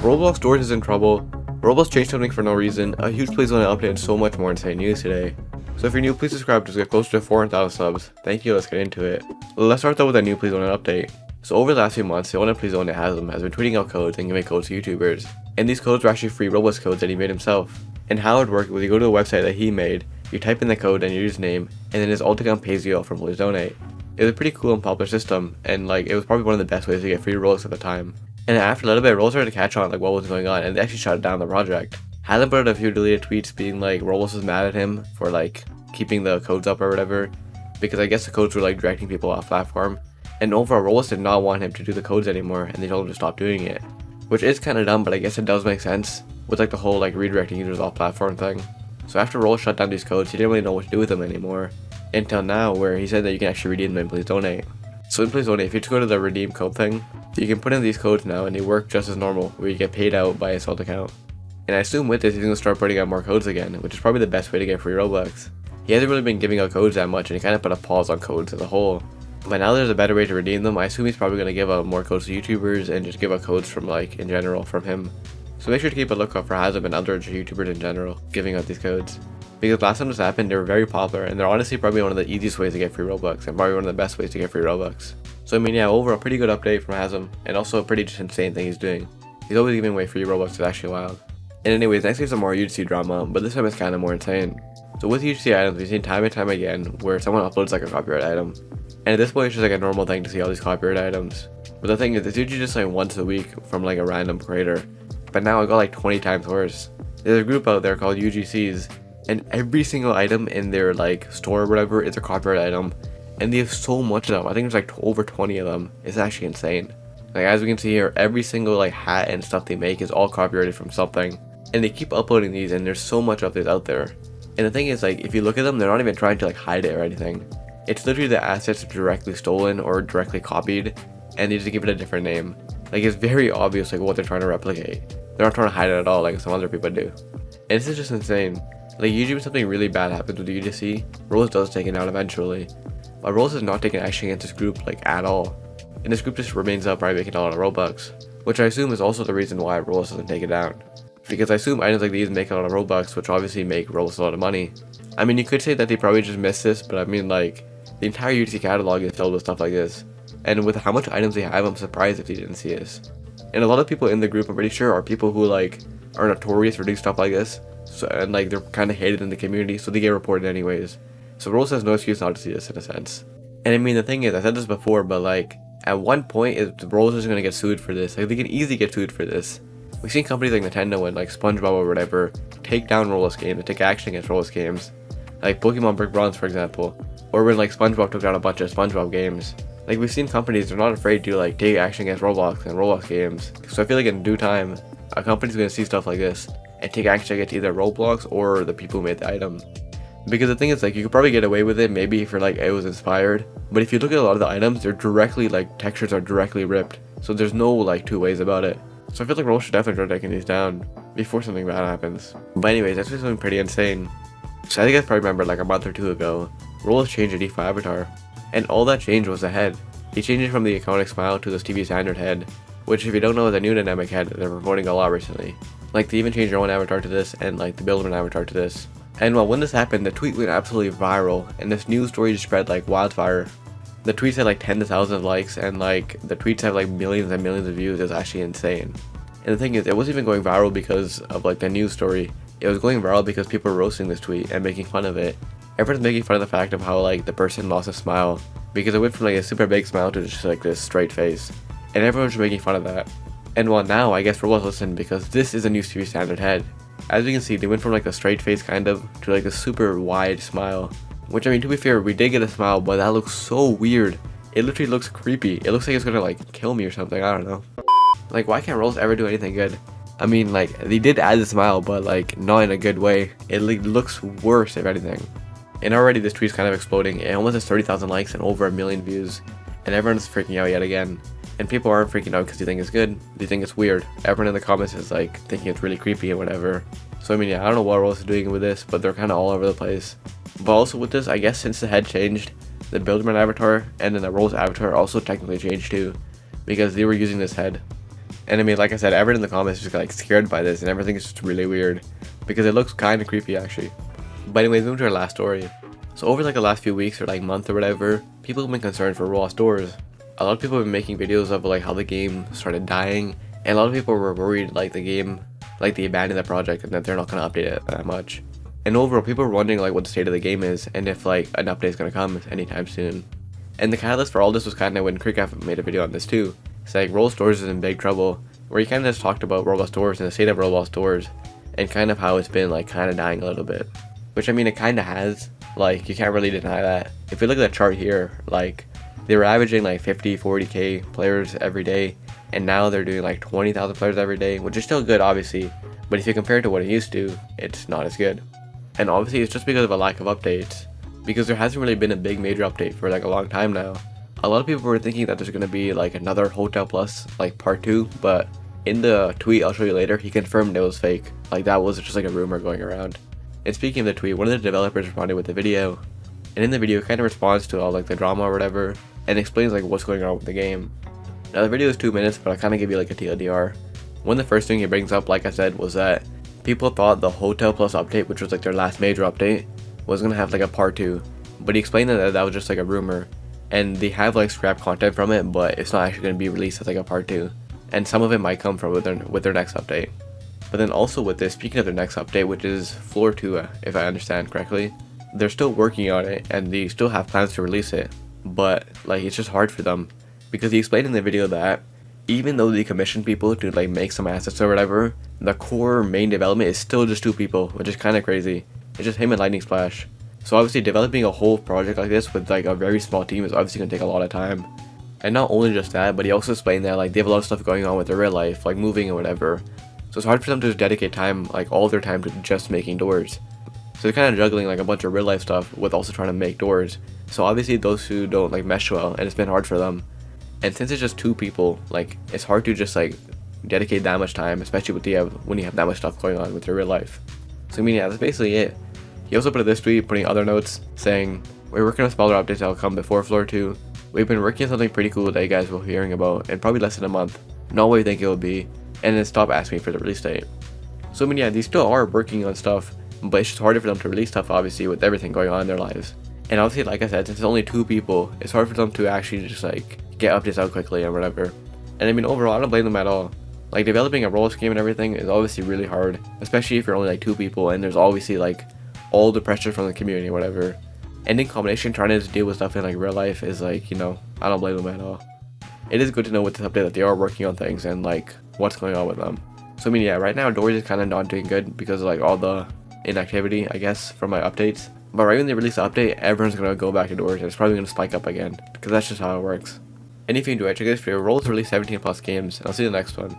Roblox stores is in trouble. Roblox changed something for no reason. A huge plays on an update and so much more insane news today. So if you're new, please subscribe to get closer to 400,000 subs. Thank you, let's get into it. Let's start though with a new Please Own It update. So over the last few months, the owner of Please Own It has been tweeting out codes and giving codes to YouTubers. And these codes were actually free Roblox codes that he made himself. And how it worked was you go to the website that he made, you type in the code and your username, and then his alt account pays you out from Please Donate. It was a pretty cool and popular system, and it was probably one of the best ways to get free Robux at the time. And after a little bit, Roblox started to catch on what was going on, and they actually shut down the project. Hasn't put out a few deleted tweets being Roblox was mad at him for keeping the codes up or whatever, because I guess the codes were directing people off platform. And overall, Roblox did not want him to do the codes anymore, and they told him to stop doing it, which is kind of dumb, but I guess it does make sense with the whole redirecting users off platform thing. So after Roblox shut down these codes, he didn't really know what to do with them anymore, until now, where he said that you can actually redeem them in Please Donate. So in Please Donate, if you just go to the redeem code thing, you can put in these codes now and they work just as normal, where you get paid out by his alt account. And I assume with this he's going to start putting out more codes again, which is probably the best way to get free Robux. He hasn't really been giving out codes that much, and he kind of put a pause on codes as a whole. But now there's a better way to redeem them. I assume he's probably going to give out more codes to YouTubers and just give out codes from in general from him. So make sure to keep a lookout for Hazard and other YouTubers in general giving out these codes. Because last time this happened, they were very popular, and they're honestly probably one of the easiest ways to get free Robux, and probably one of the best ways to get free Robux. So I mean, yeah, overall, pretty good update from Hazm, and also a pretty just insane thing he's doing. He's always giving away free Robux, it's actually wild. And anyways, next is some more UGC drama, but this time it's kind of more insane. So with UGC items, we've seen time and time again where someone uploads a copyright item. And at this point, it's just a normal thing to see all these copyright items. But the thing is, it's usually just once a week from a random creator. But now it got 20 times worse. There's a group out there called UGCs, and every single item in their store or whatever is a copyright item, and they have so much of them. I think there's over 20 of them. It's actually insane. As we can see here, every single hat and stuff they make is all copyrighted from something, and they keep uploading these, and there's so much of this out there. And the thing is, if you look at them, they're not even trying to hide it or anything. It's literally the assets directly stolen or directly copied, and they just give it a different name. It's very obvious what they're trying to replicate. They're not trying to hide it at all like some other people do. And this is just insane. Usually when something really bad happens with the UGC, Rolls does take it out eventually. But Rolls is not taking action against this group at all. And this group just remains up by making a lot of Robux, which I assume is also the reason why Rolls doesn't take it down. Because I assume items like these make a lot of Robux, which obviously make Rolls a lot of money. I mean, you could say that they probably just missed this, but I mean the entire UGC catalog is filled with stuff like this. And with how much items they have, I'm surprised if they didn't see this. And a lot of people in the group, I'm pretty sure, are people who are notorious for doing stuff like this. So, and they're kind of hated in the community, so they get reported anyways. So Rolls has no excuse not to see this in a sense. And I mean, the thing is, I said this before, but at one point, Rolls is going to get sued for this. They can easily get sued for this. We've seen companies like Nintendo and SpongeBob or whatever take down Roblox games and take action against Roblox games. Pokemon Brick Bronze, for example. Or when SpongeBob took down a bunch of SpongeBob games. We've seen companies, they're not afraid to take action against Roblox and Roblox games. So I feel in due time, a company's going to see stuff like this and take action against either Roblox or the people who made the item. Because the thing is, you could probably get away with it maybe if it was inspired, but if you look at a lot of the items, they're directly textures are directly ripped, so there's no two ways about it. So I feel Rolls should definitely try taking these down before something bad happens. But anyways, that's just something pretty insane. So I think I probably remember a month or two ago, Rolls changed the default avatar, and all that changed was the head. He changed it from the iconic smile to this TV standard head, which if you don't know is a new dynamic head that they're promoting a lot recently. They even changed their own avatar to this, and they build an avatar to this. And well, when this happened, the tweet went absolutely viral, and this news story just spread like wildfire. The tweets had tens of thousands of likes, and the tweets have millions and millions of views. It was actually insane. And the thing is, it wasn't even going viral because of the news story. It was going viral because people were roasting this tweet and making fun of it. Everyone's making fun of the fact of how the person lost a smile, because it went from a super big smile to just this straight face. And everyone's making fun of that. And well, now I guess Roblox listened, because this is a new TV standard head. As you can see, they went from a straight face kind of to a super wide smile. Which, I mean, to be fair, we did get a smile, but that looks so weird. It literally looks creepy. It looks like it's gonna kill me or something, I don't know. Why can't Roblox ever do anything good? I mean, they did add the smile, but not in a good way. It looks worse, if anything. And already this tweet's kind of exploding. It almost has 30,000 likes and over 1 million views. And everyone's freaking out yet again. And people aren't freaking out because they think it's good. They think it's weird. Everyone in the comments is thinking it's really creepy and whatever. So I mean, yeah, I don't know what Roblox is doing with this, but they're kind of all over the place. But also with this, I guess since the head changed, the Builderman avatar and then the Rolls avatar also technically changed too, because they were using this head. And I mean, like I said, everyone in the comments is just like scared by this, and everything is just really weird because it looks kind of creepy actually. But anyways, moving to our last story. So over like the last few weeks or like month or whatever, people have been concerned for Roblox doors. A lot of people have been making videos of like how the game started dying, and a lot of people were worried like the game, like they abandoned the project and that they're not gonna update it that much. And overall, people are wondering like what the state of the game is and if like an update is gonna come anytime soon. And the catalyst for all this was kind of when Crickcraft made a video on this too. It's like Roblox Doors is in big trouble, where he kind of just talked about Roblox Doors and the state of Roblox Doors, and kind of how it's been like kind of dying a little bit. Which I mean, it kind of has. Like, you can't really deny that. If you look at the chart here, like they were averaging like 40k players every day, and now they're doing like 20,000 players every day, which is still good obviously, but if you compare it to what it used to, it's not as good. And obviously it's just because of a lack of updates, because there hasn't really been a big major update for like a long time now. A lot of people were thinking that there's going to be like another Hotel Plus like part 2, but in the tweet I'll show you later, he confirmed it was fake. Like that was just like a rumor going around. And speaking of the tweet, one of the developers responded with a video, and in the video it kind of responds to all like the drama or whatever, and explains like what's going on with the game. Now the video is 2 minutes, but I'll kind of give you like a TLDR. One of the first thing he brings up, like I said, was that people thought the Hotel Plus update, which was like their last major update, was gonna have like a part 2, but he explained that that was just like a rumor, and they have like scrap content from it, but it's not actually gonna be released as like a part 2, and some of it might come from with their next update. But then also with this, speaking of their next update, which is Floor 2, if I understand correctly, they're still working on it and they still have plans to release it, but like it's just hard for them, because he explained in the video that even though they commissioned people to like make some assets or whatever, the core main development is still just 2 people, which is kind of crazy. It's just him and Lightning Splash. So obviously developing a whole project like this with like a very small team is obviously going to take a lot of time. And not only just that, but he also explained that like they have a lot of stuff going on with their real life, like moving or whatever. So it's hard for them to just dedicate time, like all their time, to just making doors. So they're kind of juggling like a bunch of real life stuff with also trying to make doors. So obviously those two don't like mesh well, and it's been hard for them. And since it's just 2 people, like it's hard to just like dedicate that much time, especially with when you have that much stuff going on with your real life. So I mean, yeah, that's basically it. He also put this tweet, putting other notes, saying, "We're working on smaller updates that will come before Floor 2. We've been working on something pretty cool that you guys will be hearing about in probably less than a month. Not what you think it will be, and then stop asking me for the release date." So I mean, yeah, they still are working on stuff, but it's just harder for them to release stuff obviously with everything going on in their lives. And obviously, like I said, since it's only 2 people, it's hard for them to actually just like get updates out quickly or whatever. And I mean, overall, I don't blame them at all. Like developing a Roblox game and everything is obviously really hard, especially if you're only like 2 people and there's obviously like all the pressure from the community or whatever. And in combination, trying to just deal with stuff in like real life is like, you know, I don't blame them at all. It is good to know with this update that they are working on things and like what's going on with them. So I mean, yeah, right now Doors is kind of not doing good because of like all the inactivity, I guess, from my updates. But right when they release the update, everyone's gonna go back to Doors and it's probably gonna spike up again, because that's just how it works. And if you enjoyed, check out this video. Roblox released 17+ games, and I'll see you in the next one.